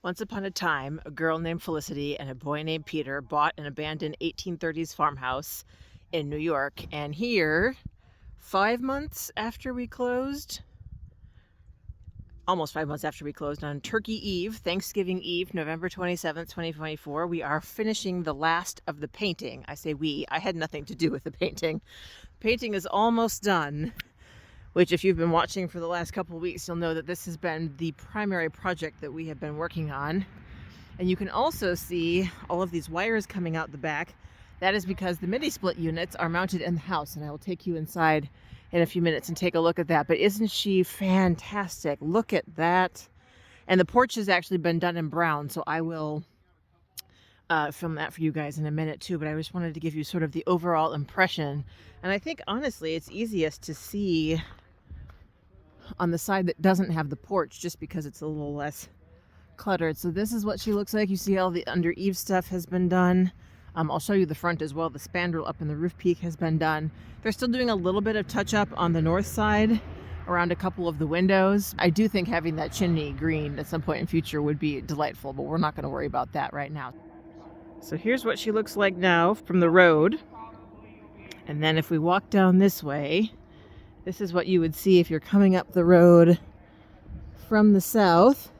Once upon a time, a girl named Felicity and a boy named Peter bought an abandoned 1830s farmhouse in New York. And here, 5 months after we closed, almost 5 months after we closed, on Turkey Eve, Thanksgiving Eve, November 27th, 2024, we are finishing the last of the painting. I say we, I had nothing to do with the painting. Painting is almost done, which if you've been watching for the last couple of weeks, you'll know that this has been the primary project that we have been working on. And you can also see all of these wires coming out the back. That is because the mini split units are mounted in the house, and I will take you inside in a few minutes and take a look at that. But isn't she fantastic? Look at that. And the porch has actually been done in brown, so I will film that for you guys in a minute too. But I just wanted to give you sort of the overall impression. And I think honestly it's easiest to see on the side that doesn't have the porch, just because it's a little less cluttered. So this is what she looks like. You see all the under eave stuff has been done. I'll show you the front as well. The spandrel up in the roof peak has been done. They're still doing a little bit of touch up on the north side around a couple of the windows. I do think having that chimney green at some point in future would be delightful, but we're not going to worry about that right now. So here's what she looks like now from the road. And then if we walk down this way, this is what you would see if you're coming up the road from the south.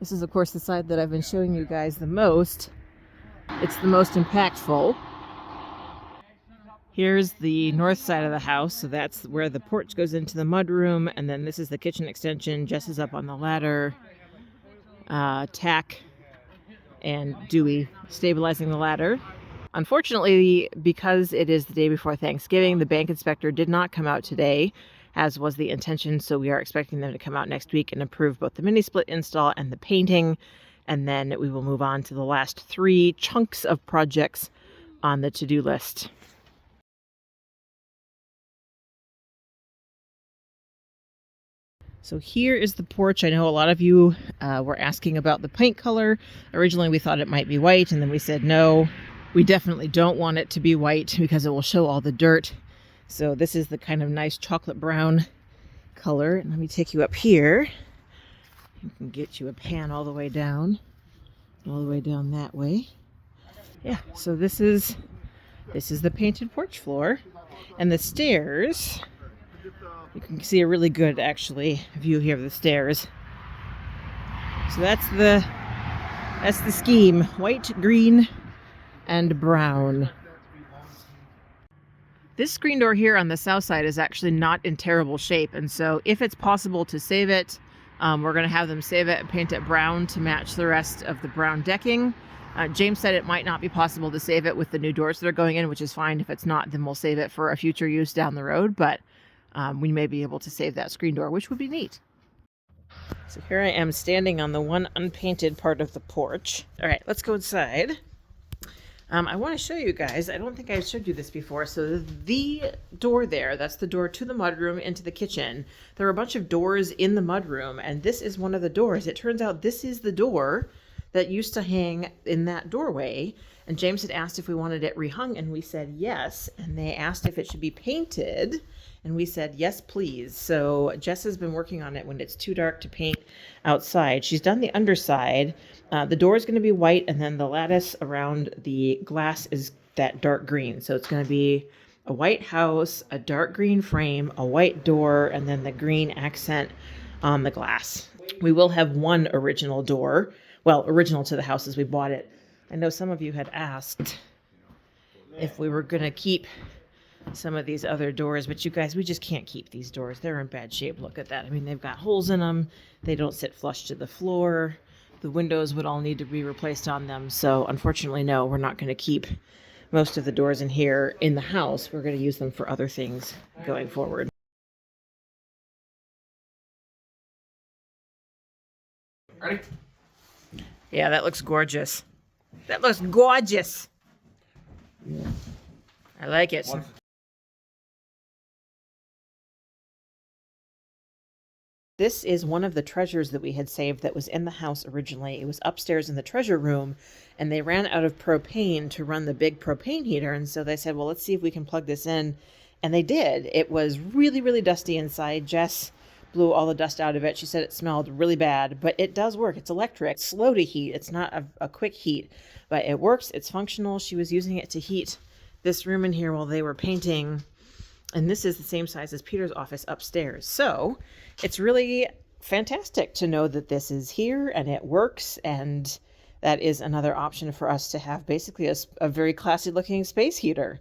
This is, of course, the side that I've been showing you guys the most. It's the most impactful. Here's the north side of the house, so that's where the porch goes into the mudroom, and then this is the kitchen extension. Jess is up on the ladder, Tack and Dewey stabilizing the ladder. Unfortunately, because it is the day before Thanksgiving, the bank inspector did not come out today, as was the intention, so we are expecting them to come out next week and approve both the mini split install and the painting, and then we will move on to the last 3 chunks of projects on the to-do list. So here is the porch. I know a lot of you were asking about the paint color. Originally we thought it might be white, and then we said no. We definitely don't want it to be white because it will show all the dirt. So this is the kind of nice chocolate brown color. And let me take you up here. I can get you a pan all the way down that way. Yeah, so this is the painted porch floor. And the stairs, you can see a really good actually view here of the stairs. So that's the scheme. White, green, and brown. This screen door here on the south side is actually not in terrible shape, and so if it's possible to save it, we're going to have them save it and paint it brown to match the rest of the brown decking. James said it might not be possible to save it with the new doors that are going in, which is fine. If it's not, then we'll save it for a future use down the road, but we may be able to save that screen door, which would be neat. So here I am standing on the one unpainted part of the porch. All right, let's go inside. I want to show you guys, I don't think I showed you this before. So the door there, that's the door to the mudroom into the kitchen. There are a bunch of doors in the mudroom, and this is one of the doors. It turns out this is the door that used to hang in that doorway. And James had asked if we wanted it rehung, and we said yes. And they asked if it should be painted, and we said yes, please. So Jess has been working on it when it's too dark to paint outside. She's done the underside. The door is going to be white, and then the lattice around the glass is that dark green. So it's going to be a white house, a dark green frame, a white door, and then the green accent on the glass. We will have one original door. Well, original to the house as we bought it. I know some of you had asked if we were going to keep some of these other doors, but you guys, we just can't keep these doors. They're in bad shape. Look at that. I mean, they've got holes in them. They don't sit flush to the floor. The windows would all need to be replaced on them. So unfortunately, no, we're not going to keep most of the doors in here in the house. We're going to use them for other things going forward. Ready? Yeah, that looks gorgeous. That looks gorgeous. I like it. This is one of the treasures that we had saved that was in the house originally. It was upstairs in the treasure room, and they ran out of propane to run the big propane heater. And so they said, well, let's see if we can plug this in. And they did. It was really, really dusty inside. Jess blew all the dust out of it. She said it smelled really bad, but it does work. It's electric. It's slow to heat. It's not a quick heat, but it works. It's functional. She was using it to heat this room in here while they were painting. And this is the same size as Peter's office upstairs. So it's really fantastic to know that this is here and it works. And that is another option for us to have basically a very classy looking space heater.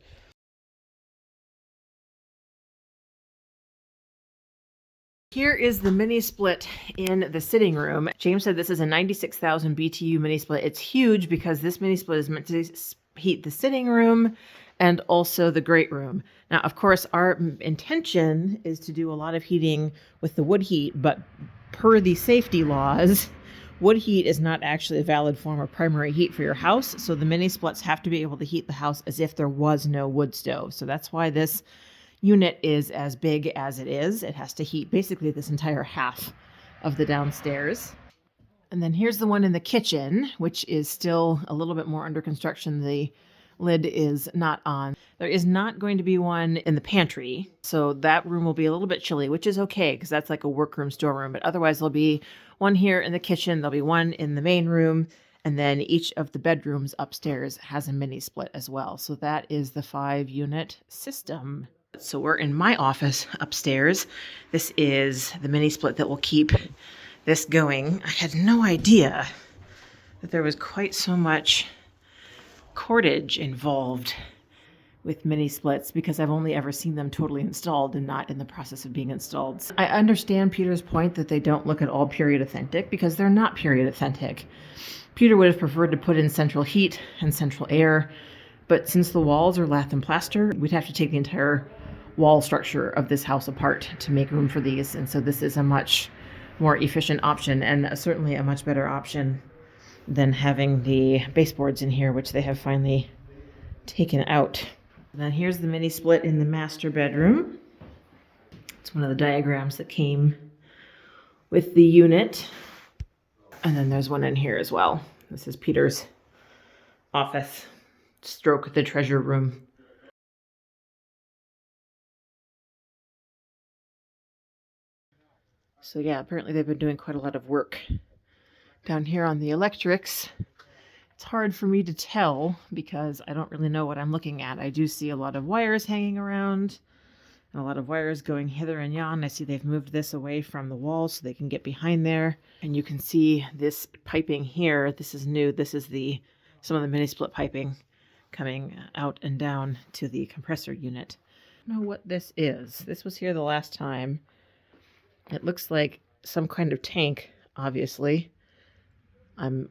Here is the mini split in the sitting room. James said this is a 96,000 BTU mini split. It's huge because this mini split is meant to heat the sitting room and also the great room. Now, of course, our intention is to do a lot of heating with the wood heat, but per the safety laws, wood heat is not actually a valid form of primary heat for your house. So the mini splits have to be able to heat the house as if there was no wood stove. So that's why this unit is as big as it is. It has to heat basically this entire half of the downstairs. And then here's the one in the kitchen, which is still a little bit more under construction. The lid is not on. There is not going to be one in the pantry. So that room will be a little bit chilly, which is okay because that's like a workroom, storeroom. But otherwise there'll be one here in the kitchen. There'll be one in the main room. And then each of the bedrooms upstairs has a mini split as well. So that is the 5-unit system. So we're in my office upstairs. This is the mini split that will keep this going. I had no idea that there was quite so much cordage involved with mini splits because I've only ever seen them totally installed and not in the process of being installed. I understand Peter's point that they don't look at all period authentic because they're not period authentic. Peter would have preferred to put in central heat and central air, but since the walls are lath and plaster, we'd have to take the entire wall structure of this house apart to make room for these. And so this is a much more efficient option and certainly a much better option than having the baseboards in here, which they have finally taken out. And then here's the mini split in the master bedroom. It's one of the diagrams that came with the unit. And then there's one in here as well. This is Peter's office, stroke the treasure room. So yeah, apparently they've been doing quite a lot of work down here on the electrics. It's hard for me to tell because I don't really know what I'm looking at. I do see a lot of wires hanging around and a lot of wires going hither and yon. I see they've moved this away from the wall so they can get behind there. And you can see this piping here. This is new. This is some of the mini split piping coming out and down to the compressor unit. I don't know what this is. This was here the last time. It looks like some kind of tank, obviously. I'm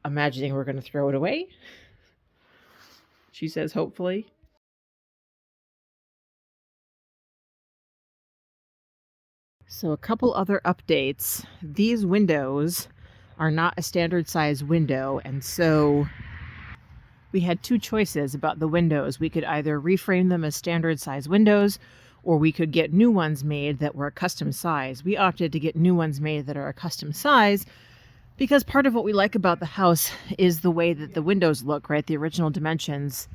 imagining we're going to throw it away. She says, hopefully. So a couple other updates. These windows are not a standard size window, and so we had two choices about the windows. We could either reframe them as standard size windows, or we could get new ones made that were a custom size. We opted to get new ones made that are a custom size because part of what we like about the house is the way that the windows look, right? The original dimensions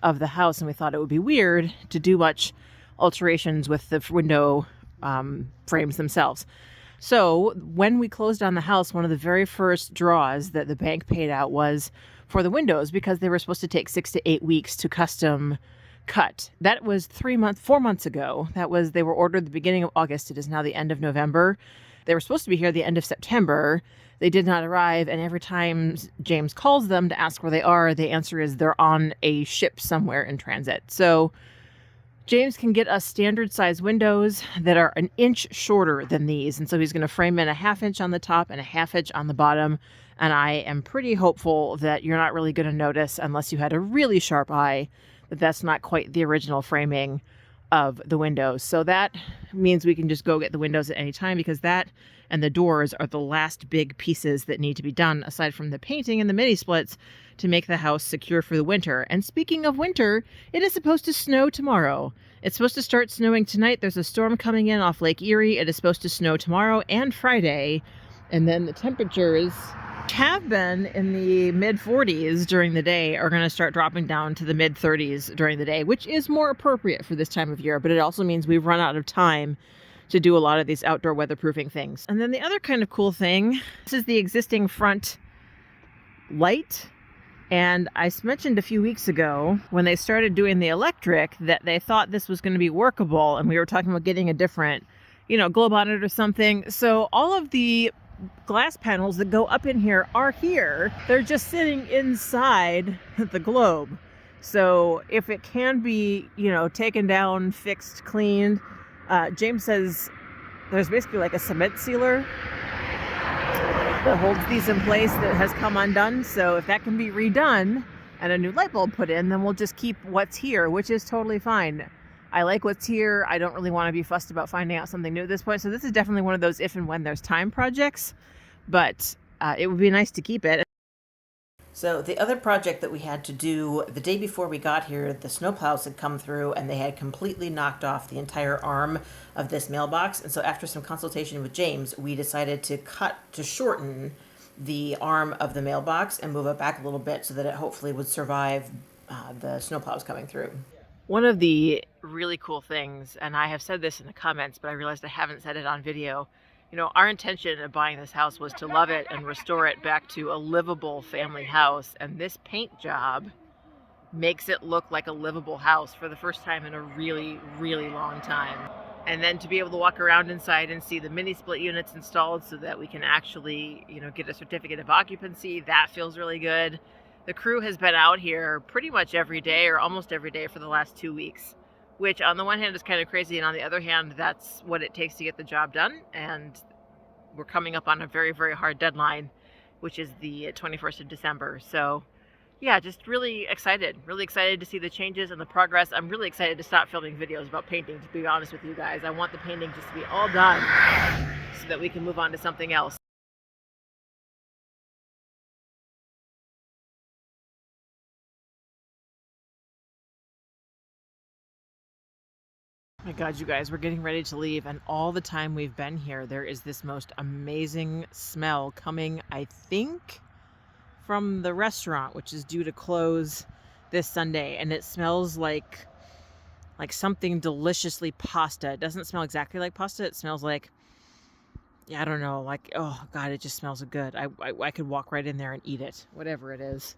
of the house. And we thought it would be weird to do much alterations with the window frames themselves. So when we closed on the house, one of the very first draws that the bank paid out was for the windows because they were supposed to take 6 to 8 weeks to custom cut. That was 4 months ago. They were ordered the beginning of August. It is now the end of November. They were supposed to be here the end of September. They did not arrive. And every time James calls them to ask where they are, the answer is they're on a ship somewhere in transit. So James can get us standard size windows that are an inch shorter than these. And so he's going to frame in a 1/2 inch on the top and a 1/2 inch on the bottom. And I am pretty hopeful that you're not really going to notice, unless you had a really sharp eye, that that's not quite the original framing of the windows. So that means we can just go get the windows at any time because that and the doors are the last big pieces that need to be done aside from the painting and the mini splits to make the house secure for the winter. And speaking of winter, it is supposed to snow tomorrow. It's supposed to start snowing tonight. There's a storm coming in off Lake Erie. It is supposed to snow tomorrow and Friday. And then the temperatures have been in the mid-40s during the day are going to start dropping down to the mid-30s during the day, which is more appropriate for this time of year. But it also means we've run out of time to do a lot of these outdoor weatherproofing things. And then the other kind of cool thing, this is the existing front light. And I mentioned a few weeks ago when they started doing the electric that they thought this was going to be workable, and we were talking about getting a different, globe on it or something. So all of the glass panels that go up in here are here. They're just sitting inside the globe. So if it can be, taken down, fixed, cleaned, James says there's basically like a cement sealer that holds these in place that has come undone. So if that can be redone and a new light bulb put in, then we'll just keep what's here, which is totally fine. I like what's here. I don't really want to be fussed about finding out something new at this point. So this is definitely one of those if and when there's time projects, but it would be nice to keep it. So the other project that we had to do the day before we got here, the snowplows had come through and they had completely knocked off the entire arm of this mailbox. And so after some consultation with James, we decided to shorten the arm of the mailbox and move it back a little bit so that it hopefully would survive the snowplows coming through. One of the really cool things, and I have said this in the comments, but I realized I haven't said it on video, our intention of buying this house was to love it and restore it back to a livable family house. And this paint job makes it look like a livable house for the first time in a really, really long time. And then to be able to walk around inside and see the mini split units installed so that we can actually, get a certificate of occupancy, that feels really good. The crew has been out here pretty much every day or almost every day for the last 2 weeks. Which on the one hand is kind of crazy, and on the other hand, that's what it takes to get the job done. And we're coming up on a very, very hard deadline, which is the 21st of December. So yeah, just really excited to see the changes and the progress. I'm really excited to stop filming videos about painting, to be honest with you guys. I want the painting just to be all done so that we can move on to something else. Oh my God, you guys, we're getting ready to leave, and all the time we've been here, there is this most amazing smell coming, I think, from the restaurant, which is due to close this Sunday, and it smells like something deliciously pasta. It doesn't smell exactly like pasta. It smells like, I don't know, oh God, it just smells good. I could walk right in there and eat it, whatever it is.